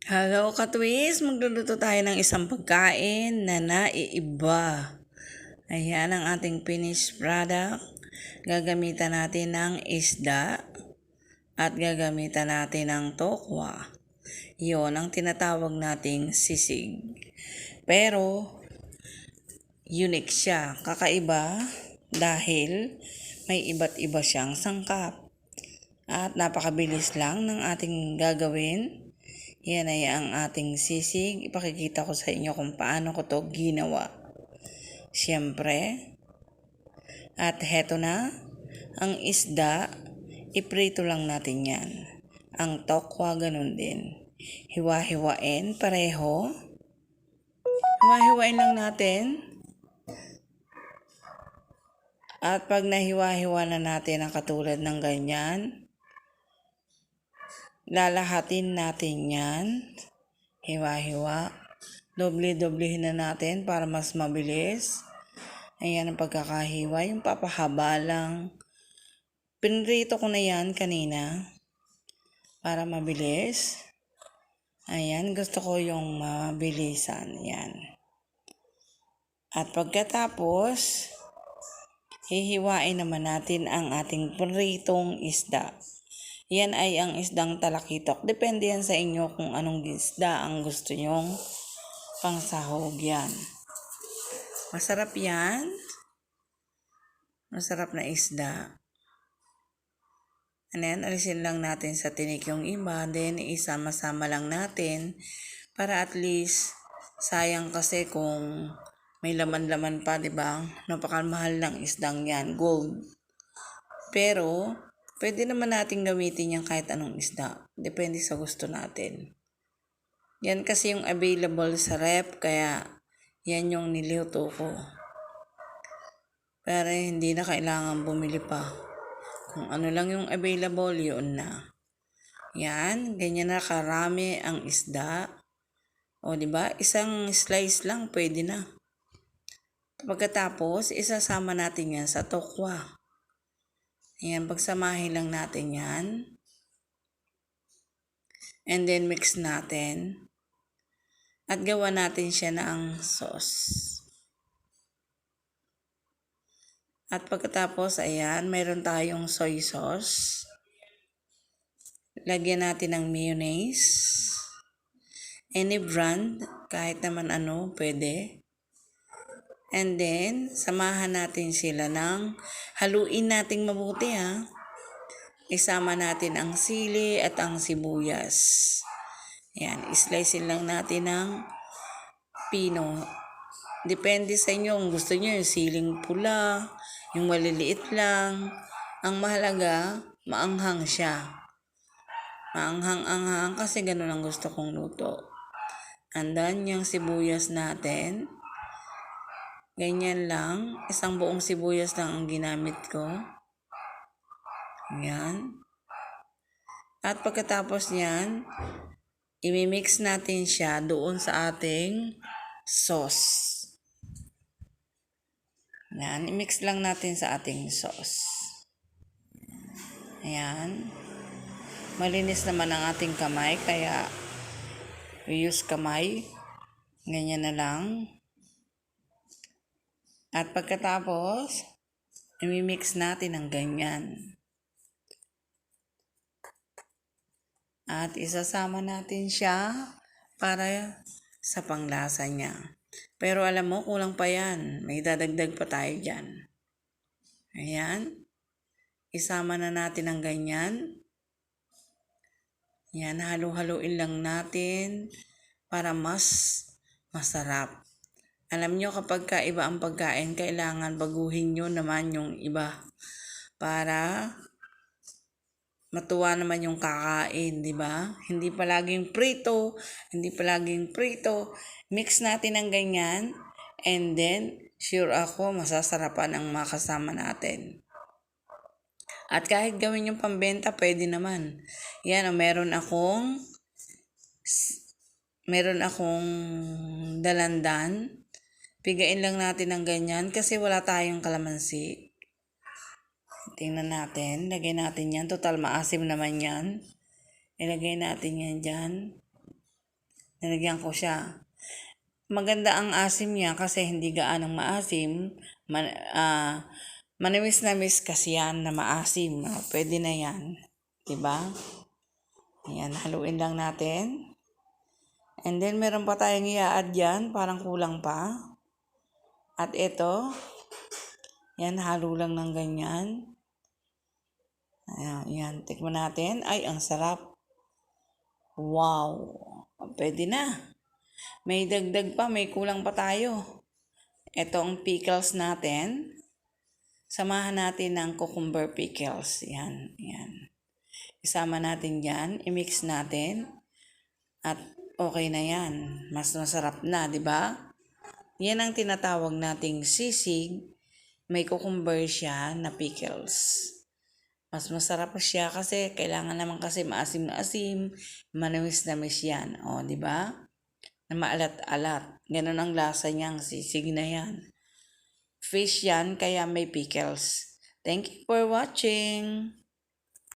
Hello, katwis! Magluluto tayo ng isang pagkain na naiiba. Ayan ang ating finished product. Gagamitan natin ng isda at gagamitan natin ng tokwa. Yon ang tinatawag nating sisig. Pero, unique siya. Kakaiba dahil may iba't iba siyang sangkap. At napakabilis lang ng ating gagawin. Yan ay ang ating sisig. Ipakikita ko sa inyo kung paano ko to ginawa. Siyempre, at heto na, ang isda, iprito lang natin yan. Ang tokwa ganun din. Hiwa-hiwain pareho. Hiwa-hiwain lang natin. At pag nahiwa-hiwa na natin ang katulad ng ganyan, lalahatin natin yan. Hiwa-hiwa. Doble-doblehin na natin para mas mabilis. Ayan ang pagkakahiwa. Yung papahaba lang. Pinrito ko na yan kanina para mabilis. Ayan, gusto ko yung mabilisan. Ayan. At pagkatapos, hihiwain naman natin ang ating pritong isda. Yan ay ang isdang talakitok. Depende yan sa inyo kung anong isda ang gusto nyong pangsahog yan. Masarap yan. Masarap na isda. And then, alisin lang natin sa tinik yung iba. Then, isama-sama lang natin para at least sayang kasi kung may laman-laman pa, diba? Napakamahal ng isdang yan. Gold. Pero, pwede naman natin gamitin yan kahit anong isda. Depende sa gusto natin. Yan kasi yung available sa rep, kaya yan yung niluto ko. Pero hindi na kailangan bumili pa. Kung ano lang yung available, yun na. Yan, ganyan na karami ang isda. O diba, isang slice lang pwede na. Pagkatapos, isasama natin yan sa tokwa. Yan, pagsamahin lang natin yan. And then mix natin. At gawa natin siya ng sauce. At pagkatapos, ayan, mayroon tayong soy sauce. Lagyan natin ng mayonnaise. Any brand, kahit naman ano, pwede. And then, samahan natin sila ng haluin nating mabuti ha. Isama natin ang sili at ang sibuyas. Ayan, islicein lang natin ng pino. Depende sa inyo kung gusto nyo yung siling pula, yung maliliit lang. Ang mahalaga, maanghang siya. Maanghang-anghang kasi ganun ang gusto kong luto. Andan yung sibuyas natin. Ganyan lang. Isang buong sibuyas lang ang ginamit ko. Ayan. At pagkatapos niyan, imimix natin siya doon sa ating sauce. Ayan, i-mix lang natin sa ating sauce. Ayan. Malinis naman ang ating kamay, kaya use kamay. Ganyan na lang. At pagkatapos, i-mix natin ng ganyan. At isasama natin siya para sa panglasa niya. Pero alam mo, kulang pa yan. May dadagdag pa tayo dyan. Ayan. Isama na natin ang ganyan. Yan, halo-haloin lang natin para mas masarap. Alam nyo, kapag kaiba ang pagkain, kailangan baguhin nyo naman yung iba para matuwa naman yung kakain, di ba? Hindi palaging prito, Mix natin ng ganyan, and then, sure ako, masasarapan ang makasama natin. At kahit gawin yung pambenta, pwede naman. Yan, meron akong dalandan. Pigain lang natin ng ganyan kasi wala tayong kalamansi. Tingnan natin. Lagay natin yan. Total maasim naman yan. Ilagay natin yan dyan. Nilagyan ko siya. Maganda ang asim niya kasi hindi gaanong maasim. Manamis-namis kasi yan na maasim. Pwede na yan. Diba? Ayan, haluin lang natin. And then, meron pa tayong i-add yan. Parang kulang pa. At ito, yan, halo lang ng ganyan. Ayan, yan. Tikman natin. Ay, ang sarap. Wow. Pwede na. May dagdag pa, may kulang pa tayo. Ito ang pickles natin. Samahan natin ng cucumber pickles. Yan, yan. Isama natin yan. I-mix natin. At okay na yan. Mas masarap na, di ba? Yan ang tinatawag nating sisig. May cucumber siya na pickles. Mas masarap siya kasi kailangan naman kasi maasim na asim, manamis-namis yan. O, di ba? Na maalat-alat. Ganun ang lasa niyang sisig na yan. Fish yan, kaya may pickles. Thank you for watching.